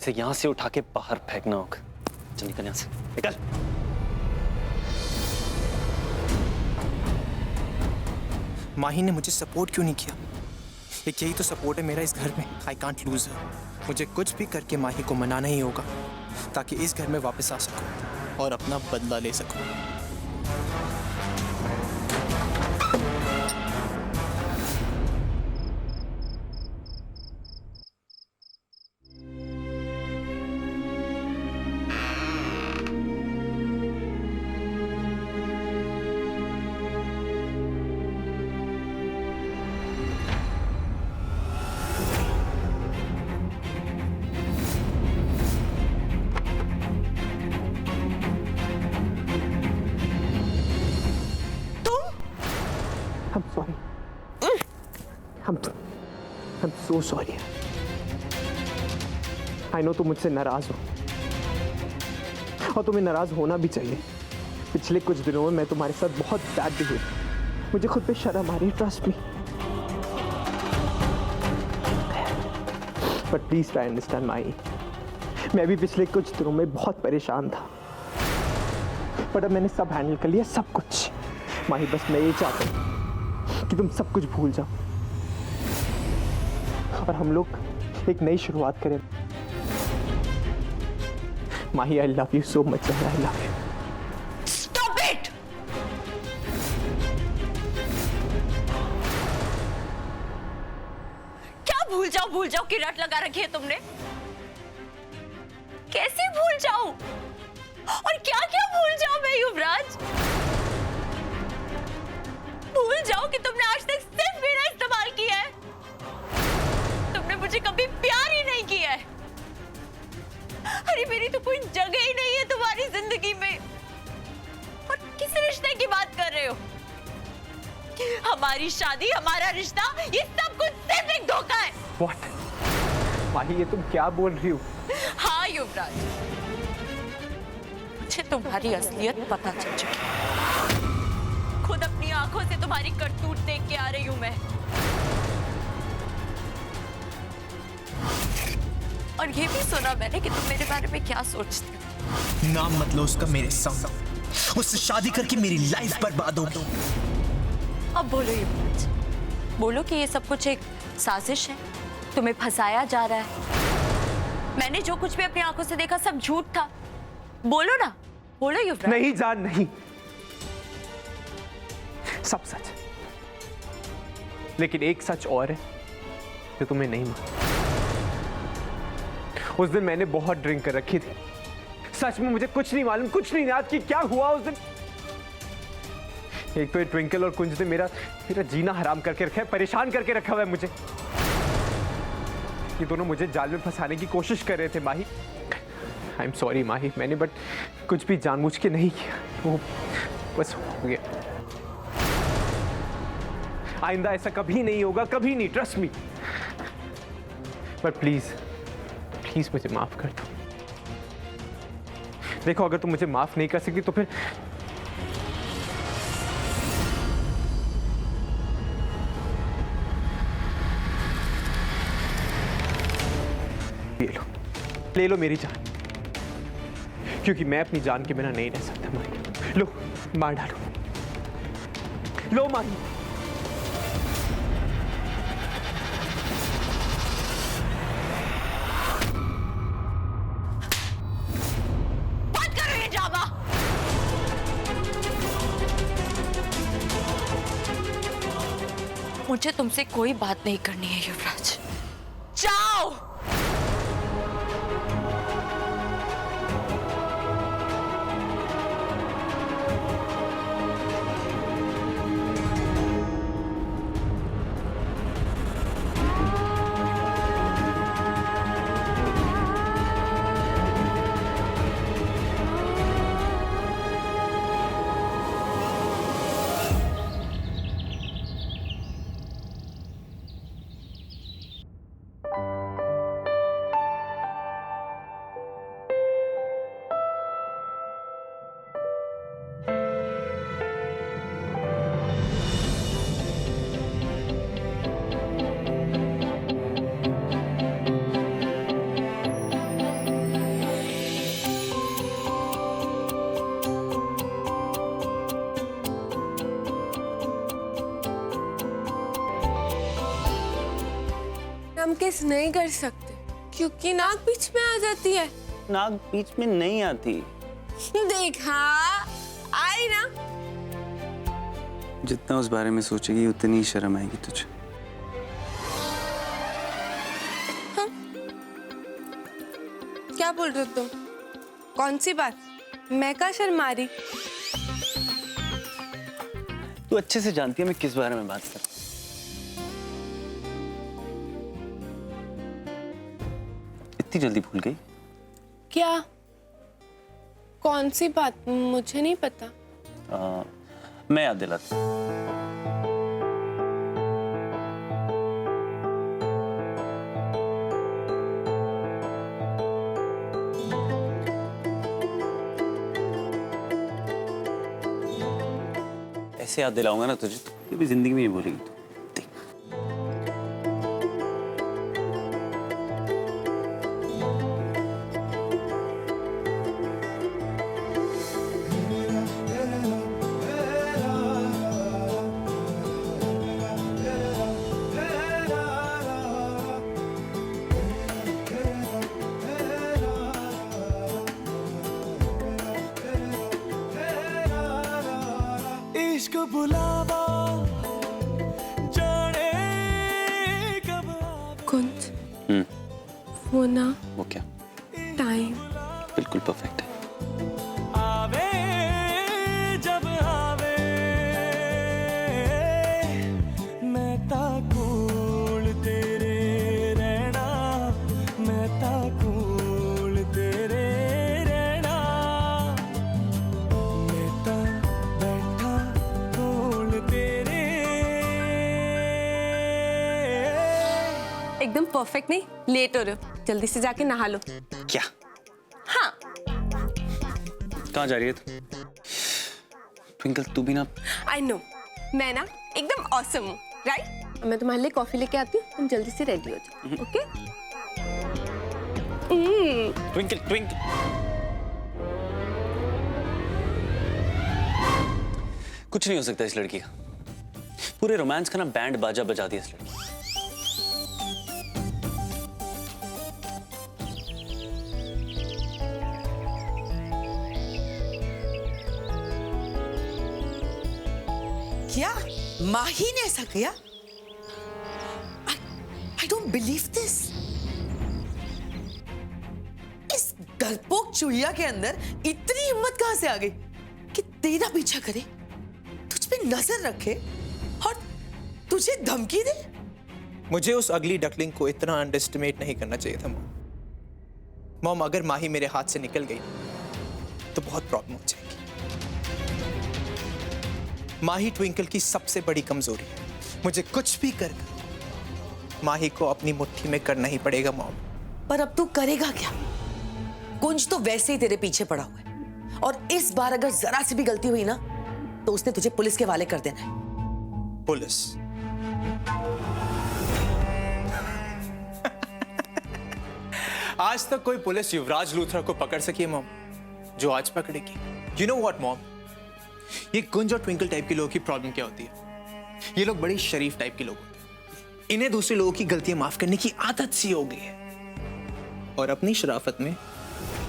इसे यहां से उठा के बाहर फेंकना होगा। चल निकल यहां से, निकल। माही ने मुझे सपोर्ट क्यों नहीं किया? एक यही तो सपोर्ट है मेरा इस घर में। I can't lose her. मुझे कुछ भी करके माही को मनाना ही होगा ताकि इस घर में वापस आ सकूं और अपना बदला ले सकूं। I'm sorry. I'm so sorry. I know तुम मुझसे नाराज हो और तुम्हें नाराज होना भी चाहिए। पिछले कुछ दिनों में मैं तुम्हारे साथ बहुत बैड बिहेव, मुझे खुद पे शर्म आ रही है, trust me. But please try understand Mahi. मैं भी पिछले कुछ दिनों में बहुत परेशान था, बट अब मैंने सब हैंडल कर लिया, सब कुछ। माही बस मैं ये चाहता हूँ कि तुम सब कुछ भूल जाओ और हम लोग एक नई शुरुआत करें। Mahi, I love you so much. I love you. Stop it! क्या भूल जाओ की रट लगा रखी है तुमने? कैसे भूल जाऊं? और क्या क्या भूल जाऊं मैं युवराज? भूल जाओ कि तुमने आज तक सिर्फ मेरा इस्तेमाल किया है। तुमने मुझे कभी प्यार ही नहीं किया है। अरे मेरी तो कोई जगह ही नहीं है तुम्हारी जिंदगी में। और किस रिश्ते की बात कर रहे हो? हमारी शादी, हमारा रिश्ता, ये सब कुछ सिर्फ एक धोखा है। What? माही, ये तुम क्या बोल रही हो? हाँ युवराज, मुझे तुम्हारी असलियत पता चल चुकी है। खुद अपनी आंखों से तुम्हारी करतूत देख के आ रही हूं मैं। और ये भी सुना मैंने कि तुम मेरे बारे में क्या सोचते हो। नाम मत लो उसका मेरे संग। उससे शादी करके मेरी लाइफ बर्बाद होगी। अब बोलो युवराज, बोलो कि ये सब कुछ एक साजिश है, तुम्हें फंसाया जा रहा है। मैंने जो कुछ भी अपनी आंखों से देखा सब झूठ था। बोलो ना, बोलो युवराज। नहीं जान, नहीं, सब सच। लेकिन एक सच और है जो तुम्हें नहीं मालूम। उस दिन मैंने बहुत ड्रिंक कर रखी थी। सच में मुझे कुछ नहीं मालूम, कुछ नहीं याद कि क्या हुआ उस दिन। एक तो ये ट्विंकल और कुंज ने मेरा जीना हराम करके रखा है, परेशान करके रखा हुआ है मुझे। ये दोनों मुझे जाल में फंसाने की कोशिश कर रहे थे माही। आई एम सॉरी माही, मैंने बट कुछ भी जानबूझ के नहीं किया, वो बस हो गया। आइंदा ऐसा कभी नहीं होगा, कभी नहीं, ट्रस्ट मी। पर प्लीज प्लीज मुझे माफ कर दो। देखो, अगर तुम मुझे माफ नहीं कर सकती तो फिर ले लो मेरी जान, क्योंकि मैं अपनी जान के बिना नहीं रह सकता माही। लो, मार डालो। लो माही। बंद करो ये ड्रामा। मुझे तुमसे कोई बात नहीं करनी है युवराज, जाओ। हम किस नहीं कर सकते क्योंकि नाक बीच में आ जाती है। नाक बीच में नहीं आती। देखा, आई ना। जितना उस बारे में सोचेगी उतनी ही शर्म आएगी तुझे। हाँ? क्या बोल रहे हो तुम? कौन सी बात? मैं क्या शर्मा रही? तू अच्छे से जानती है मैं किस बारे में बात कर रहा हूँ। इतनी जल्दी भूल गई? क्या? कौन सी बात? मुझे नहीं पता। मैं याद दिलाता हूँ। ऐसे याद दिलाऊंगा ना तुझे तो कभी जिंदगी में नहीं भूलेगी तू। देख। इश्क बुलावा जाने कब कुंज, वो ना वो क्या? टाइम बिल्कुल परफेक्ट है। आवे जब आवे मैं ताकूल तेरे रहना, मैं ताकूल तेरे रहना, मैं ता बैठा कोल तेरे। एकदम परफेक्ट नहीं? लेट हो रहे हो, जल्दी से जाके नहा लो। क्या? हाँ। कहाँ जा रही है तू? ट्विंकल तू भी ना। आई नो, मैं ना एकदम ऑसम हूँ, राइट? मैं तुम्हारे लिए कॉफी लेके आती हूँ, तुम जल्दी से रेडी हो जाओ, ओके? Twinkle twinkle. कुछ नहीं हो सकता इस लड़की का। पूरे रोमांस का ना बैंड बाजा बजा दिया इस लड़की। क्या माही ने ऐसा किया? I don't believe this. इस डरपोक चुड़िया के अंदर इतनी हिम्मत कहां से आ गई कि तेरा पीछा करे, तुझ पे नजर रखे और तुझे धमकी दे? मुझे उस अगली डकलिंग को इतना अंडरएस्टिमेट नहीं करना चाहिए था मॉम। मॉम, अगर माही मेरे हाथ से निकल गई तो बहुत प्रॉब्लम हो जाएगी। माही ट्विंकल की सबसे बड़ी कमजोरी है। मुझे कुछ भी कर माही को अपनी मुट्ठी में करना ही पड़ेगा मॉम। पर अब तू करेगा क्या? कुंज तो वैसे ही तेरे पीछे पड़ा हुआ है और इस बार अगर जरा सी भी गलती हुई ना तो उसने तुझे पुलिस के हवाले कर देना है। पुलिस? आज तक कोई पुलिस युवराज लूथरा को पकड़ सकी है मॉम, जो आज पकड़ेगी? यू नो व्हाट मॉम, ये कुंज और ट्विंकल टाइप के लोगों की प्रॉब्लम क्या होती है? ये लोग बड़े शरीफ टाइप के लोग होते हैं। इन्हें दूसरे लोगों की गलतियां माफ करने की आदत सी हो गई है और अपनी शराफत में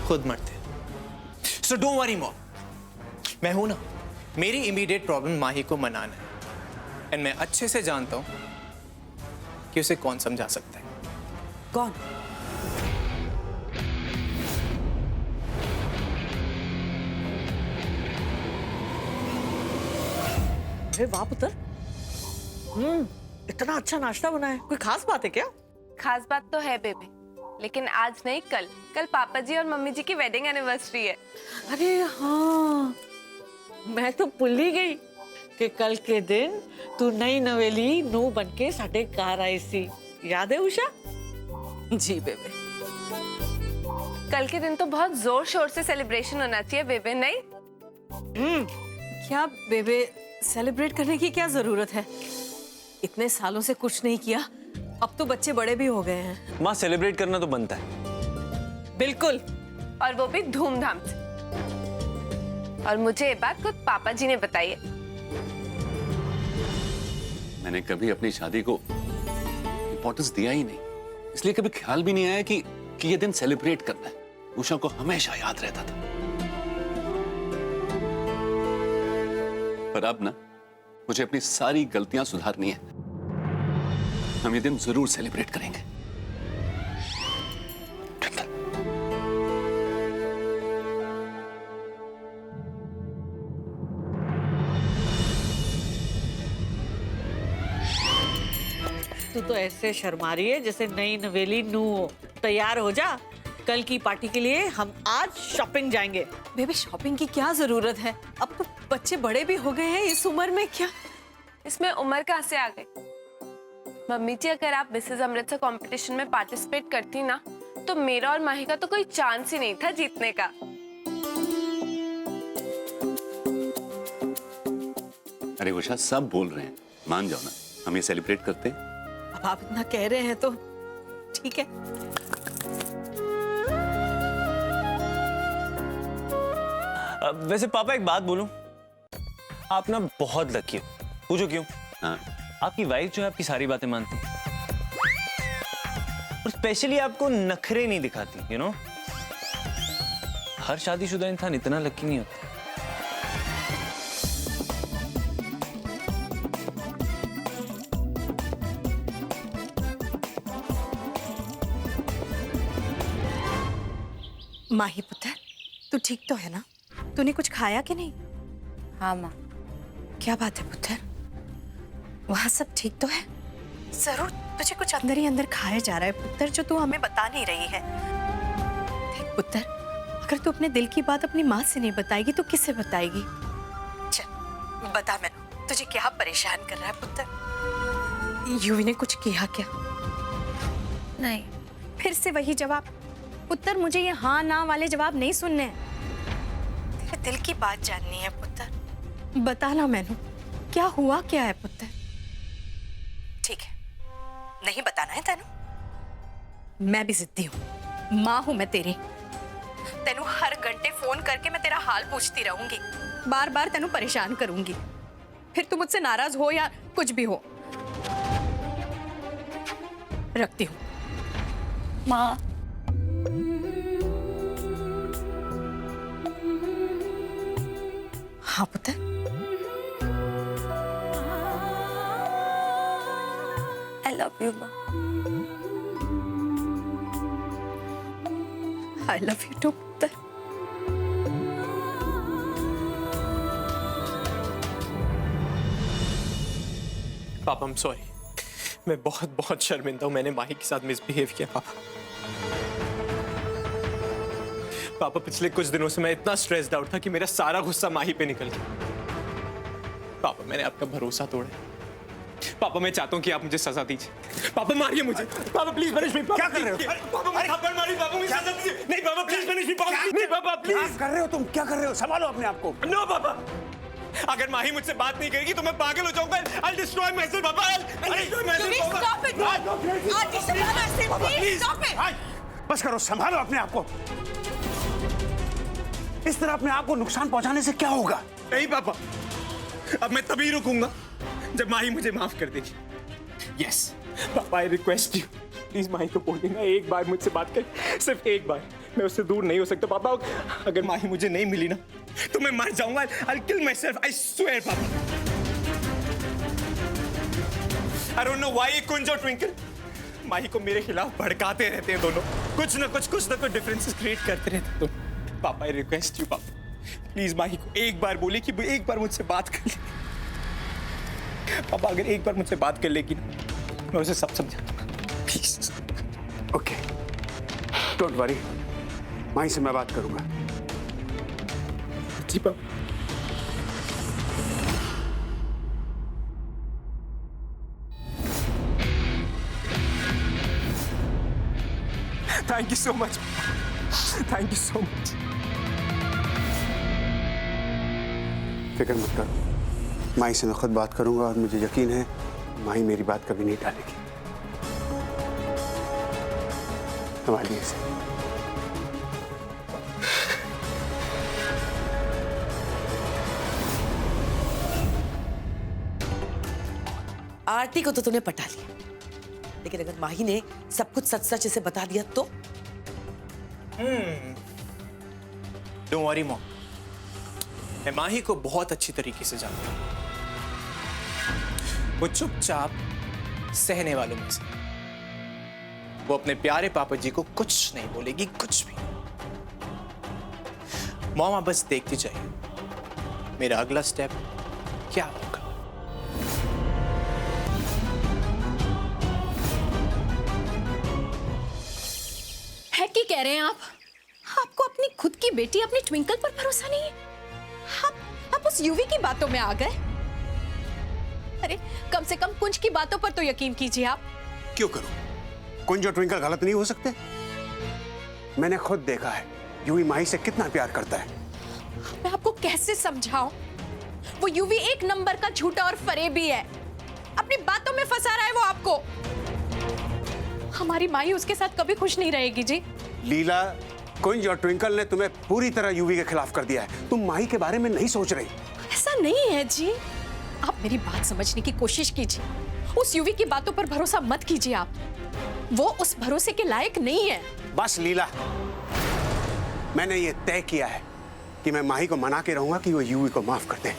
खुद मरते हैं। सो डोंट वरी मॉम, मैं हूं ना। मेरी इमीडिएट प्रॉब्लम माही को मनाना है एंड मैं अच्छे से जानता हूं कि उसे कौन समझा सकता है। कौन? अरे वाह पुत्र, इतना अच्छा नाश्ता बना है। कोई खास बात है क्या? खास बात तो है बेबे, लेकिन आज नहीं, कल। कल पापा जी और मम्मी जी की वेडिंग एनिवर्सरी है। अरे हाँ, मैं तो भूल ही गई कि कल के दिन तू नई नवेली नू बनके साडे घर आई सी। याद है उषा? जी बेबे। कल के दिन तो बहुत जोर शोर से सेलिब्रेशन होना चाहिए बेबे, नहीं? क्या बेबे, सेलिब्रेट करने की क्या जरूरत है? इतने सालों से कुछ नहीं किया, अब तो बच्चे बड़े भी हो गए हैं। माँ, सेलिब्रेट करना तो बनता है। बिल्कुल, और वो भी धूमधाम से। और मुझे ये बात खुद पापा जी ने बताई है। मैंने कभी अपनी शादी को इंपॉर्टेंस दिया ही नहीं। इसलिए कभी ख्याल भी नहीं आया कि ये दिन सेलिब्रेट करना है। उषा को हमेशा याद रहता था। पर अब ना मुझे अपनी सारी गलतियां सुधारनी है। हम ये दिन जरूर सेलिब्रेट करेंगे। तू तो ऐसे शर्मा रही है जैसे नई नवेली नू हो। तैयार हो जा, कल की पार्टी के लिए हम आज शॉपिंग जाएंगे। बेबे शॉपिंग की क्या जरूरत है? अब तो बच्चे बड़े भी हो गए हैं, इस उम्र में क्या? इसमें उम्र कहाँ से आ गई? मम्मी जी, अगर आप मिसेस अमृतसर कंपटीशन में पार्टिसिपेट करती ना, तो मेरा और माही का तो कोई चांस ही नहीं था जीतने का। अरे उषा, सब बोल रहे हैं, मान जाओ ना, हम ये सेलिब्रेट करते हैं। अब आप इतना कह रहे हैं तो ठीक है। वैसे पापा एक बात बोलूं, आप ना बहुत लकी हो। पूछो क्यों? हाँ। आपकी वाइफ जो है आपकी सारी बातें मानती है और स्पेशली आपको नखरे नहीं दिखाती, यू नो। हर शादीशुदा इंसान इतना लकी नहीं होता। माही पुत्र, तू ठीक तो है ना? तूने कुछ खाया कि नहीं? हाँ माँ। क्या बात है पुत्र, वहाँ सब ठीक तो है? जरूर तुझे कुछ अंदर ही अंदर खाया जा रहा है पुत्र, जो तू हमें बता नहीं रही है। देख पुत्र, अगर तू अपने दिल की बात अपनी माँ से नहीं बताएगी तो किससे बताएगी? चल बता मैंने, तुझे क्या परेशान कर रहा है पुत्र? युवी ने कुछ किया क्या? नहीं। फिर से वही जवाब? पुत्र, मुझे ये हाँ ना वाले जवाब नहीं सुनने हैं। तेरे दिल की बात जाननी है पुत्र, बताना मैनू, क्या हुआ क्या है पुत्र? ठीक है, नहीं बताना है तेनू? मैं भी जिद्दी हूँ, माँ हूं मैं तेरी। तेनू हर घंटे फोन करके मैं तेरा हाल पूछती रहूंगी, बार बार तेनू परेशान करूंगी, फिर तू मुझसे नाराज हो या कुछ भी हो। रखती हूँ। माँ, हाँ पुत्र, I love you माँ। I love you too पुत्र। पापा, I'm sorry। मैं बहुत बहुत शर्मिंदा हूँ, मैंने माही के साथ मिसबिहेव किया पापा। पापा, पिछले कुछ दिनों से मैं इतना स्ट्रेस्ड आउट था कि मेरा सारा गुस्सा माही पे निकल गया। पापा, मैंने आपका भरोसा तोड़ा। पापा, मैं चाहता हूँ कि आप मुझे सजा दीजिए। पापा, मारिए मुझे। पापा प्लीज पनिश मी। क्या कर रहे हो? पापा, मुझे थप्पड़ मारिए। पापा, मुझे सजा दीजिए। नहीं पापा, प्लीज पनिश मी। नहीं पापा, प्लीज। कर रहे हो तुम? क्या कर रहे हो? संभालो अपने आप को। नो पापा, अगर माही मुझसे बात नहीं करेगी तो मैं पागल हो जाऊंगा। I'll destroy myself, पापा। I'll destroy myself, पापा। बस करो, संभालो अपने आप को। इस तरह अपने आप को नुकसान पहुंचाने से क्या होगा? नहीं पापा, अब मैं तभी रुकूंगा जब माही मुझे माफ कर देगी। Yes papa, I request you, please Mahi को बोल देना एक बार मुझसे बात कर, सिर्फ एक बार। मैं उससे दूर नहीं हो सकता पापा। अगर माही मुझे नहीं मिली ना तो मैं मर जाऊंगा। I'll kill myself, I swear पापा। I don't know why कुंज और ट्विंकल माही को मेरे खिलाफ भड़काते रहते हैं दोनों। कुछ ना कुछ डिफरेंसेस क्रिएट करते रहते तुम। पापा, आई रिक्वेस्ट यू पापा, प्लीज माही को एक बार बोले कि एक बार मुझसे बात कर ले। पापा, अगर एक बार मुझसे बात कर लेगी ना, मैं उसे सब समझा दूंगा, प्लीज। ओके, डोंट वरी, माही से मैं बात करूंगा। जी पापा। Thank you so much, thank you so much. फिक्र मत करो, माही से मैं खुद बात करूंगा और मुझे यकीन है माही मेरी बात कभी नहीं टालेगी। संभालिए इसे। आरती को तो तूने पटा लिया, लेकिन अगर माही ने सब कुछ सच सच इसे बता दिया तो? डोंट वरी मॉम, मैं माही को बहुत अच्छी तरीके से जानता हूं। वो चुपचाप सहने वालों में से। वो अपने प्यारे पापा जी को कुछ नहीं बोलेगी, कुछ भी। मॉम आप बस देखती जाइए मेरा अगला स्टेप क्या होगा। है कि कह रहे हैं आप? आपको अपनी खुद की बेटी, अपनी ट्विंकल पर भरोसा नहीं है? आप उस यूवी की बातों में आ गए? अरे कम से कम कुंज की बातों पर तो यकीन कीजिए आप। क्यों करूं? कुंज और ट्विंकल गलत नहीं हो सकते? मैंने खुद देखा है यूवी माही से कितना प्यार करता है। मैं आपको कैसे समझाऊं? वो यूवी एक नंबर का झूठा और फरेबी है। अपनी बातों में फंसा रहा है वो आपको। हमारी माही उसके साथ कभी खुश नहीं रहेगी जी। लीला, कुंज और ट्विंकल ने तुम्हें पूरी तरह यूवी के खिलाफ कर दिया है। तुम माही के बारे में नहीं सोच रही। ऐसा नहीं है जी, आप मेरी बात समझने की कोशिश कीजिए। उस यूवी की बातों पर भरोसा मत कीजिए आप। वो उस भरोसे के लायक नहीं है। बस लीला, मैंने ये तय किया है कि मैं माही को मना के रहूंगा कि वो यूवी को माफ कर दे।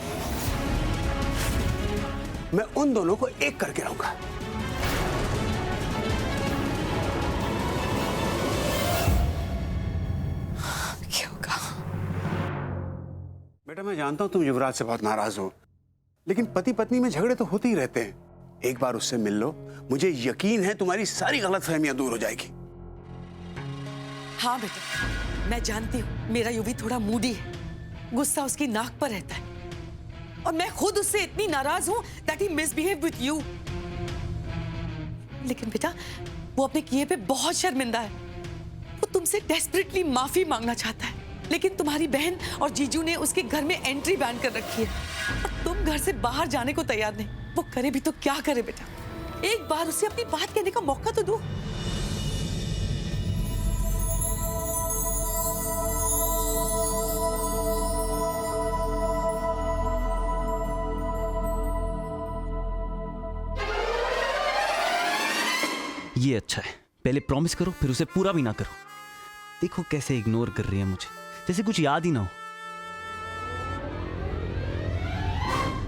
मैं उन दोनों को एक करके रहूंगा। क्या होगा? बेटा मैं जानता हूं तुम युवराज से बहुत नाराज हो, लेकिन पति पत्नी में झगड़े तो होते ही रहते हैं। एक बार उससे मिल लो, मुझे यकीन है तुम्हारी सारी गलतफहमियां दूर हो जाएगी। हाँ बेटा, मैं जानती हूँ मेरा यूवी थोड़ा मूडी है, गुस्सा उसकी नाक पर रहता है, और मैं खुद उससे इतनी नाराज हूँ that he misbehaved with you। लेकिन बेटा वो अपने किए पे बहुत शर्मिंदा है। वो तुमसे डेस्परेटली माफी मांगना चाहता है, लेकिन तुम्हारी बहन और जीजू ने उसके घर में एंट्री बैन कर रखी है और तुम घर से बाहर जाने को तैयार नहीं। वो करे भी तो क्या करे बेटा, एक बार उसे अपनी बात कहने का मौका तो दो। ये अच्छा है, पहले प्रॉमिस करो फिर उसे पूरा भी ना करो। देखो कैसे इग्नोर कर रही है मुझे, जैसे कुछ याद ही ना हो।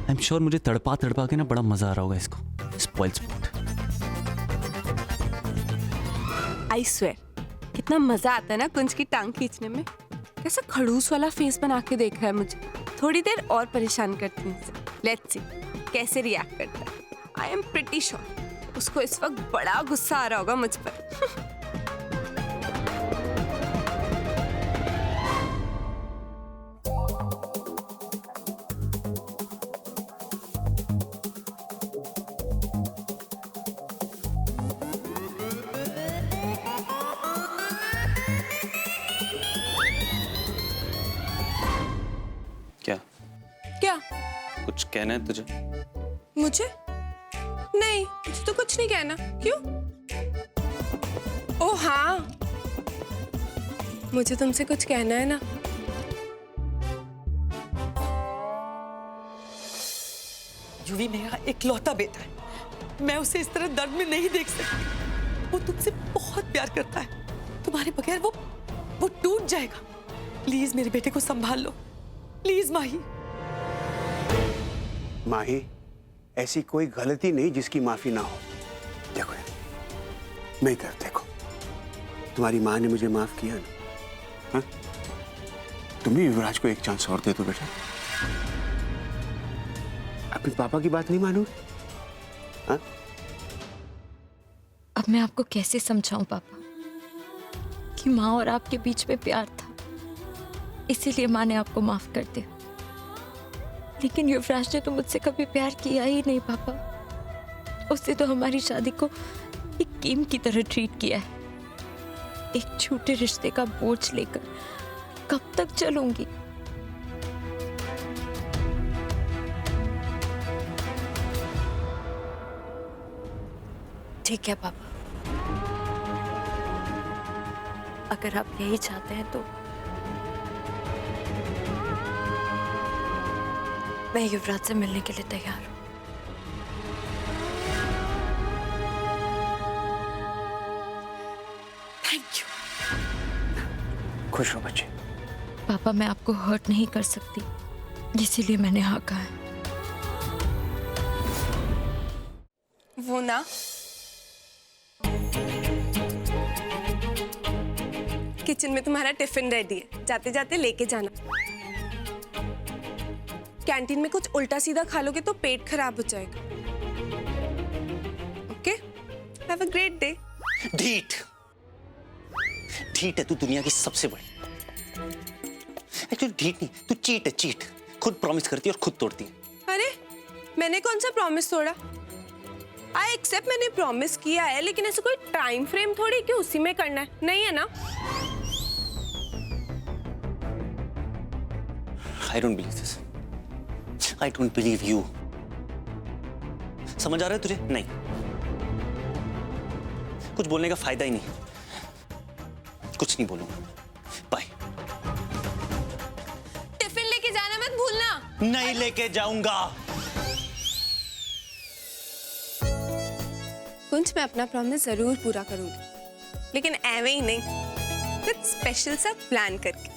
आई एम श्योर मुझे तड़पा तड़पा के ना बड़ा मजा आ रहा होगा इसको। Spoil spot. आई स्वेयर कितना मजा आता है ना कुंज की टांग खींचने में। कैसा खड़ूस वाला फेस बना के देख रहा है मुझे। थोड़ी देर और परेशान करती हूँ। लेट्स सी कैसे रिएक्ट करता है। आई एम प्रिटी श्योर उसको इस वक्त बड़ा गुस्सा आ रहा होगा मुझ पर। क्या क्या? कुछ कहना है तुझे? मुझे? नहीं, मुझे तो कुछ नहीं कहना। क्यों? ओ हाँ, मुझे तुमसे कुछ कहना है ना। यूवी मेरा इकलौता बेटा है, मैं उसे इस तरह दर्द में नहीं देख सकती। वो तुमसे बहुत प्यार करता है, तुम्हारे बगैर वो टूट जाएगा। प्लीज मेरे बेटे को संभाल लो, प्लीज माही। माही, ऐसी कोई गलती नहीं जिसकी माफी ना हो। देखो मेरी तरफ देखो, तुम्हारी माँ ने मुझे माफ किया ना। हाँ? तुम भी युवराज को एक चांस और दे दो बेटा। अपने पापा की बात नहीं मानोगे? हाँ? अब मैं आपको कैसे समझाऊं पापा कि माँ और आपके बीच में प्यार था, इसीलिए माँ ने आपको माफ कर दिया। लेकिन युवराज ने तो मुझसे कभी प्यार किया ही नहीं पापा। उसने तो हमारी शादी को एक गेम की तरह ट्रीट किया है। एक छोटे रिश्ते का बोझ लेकर कब तक चलूंगी? ठीक है पापा, अगर आप यही चाहते हैं तो मैं युवराज से मिलने के लिए तैयार हूं। Thank you. खुश हो बच्चे। पापा मैं आपको हर्ट नहीं कर सकती, इसीलिए मैंने हाँ कहा है। वो ना किचन में तुम्हारा टिफिन रेडी है, जाते जाते लेके जाना। कैंटीन में कुछ उल्टा सीधा खा लोगे तो पेट खराब हो जाएगा। Okay, have a great day. ढीठ ढीठ है तू, दुनिया की सबसे बड़ी। एक्चुअली ढीठ नहीं, तू चीट है, चीट। खुद प्रॉमिस करती है और खुद तोड़ती है। अरे मैंने कौन सा प्रॉमिस तोड़ा? आई एक्सेप्ट मैंने प्रॉमिस किया है, लेकिन ऐसे कोई टाइम फ्रेम थोड़ी कि उसी में करना है, नहीं है ना? I don't believe this. I don't believe you. समझ आ रहा है तुझे? नहीं, कुछ बोलने का फायदा ही नहीं, कुछ नहीं बोलूंगा। बाय। टिफिन लेके जाना मत भूलना। नहीं लेके जाऊंगा। कुछ मैं अपना प्रॉमिस जरूर पूरा करूंगी, लेकिन एवे ही नहीं, कुछ स्पेशल सा प्लान करके।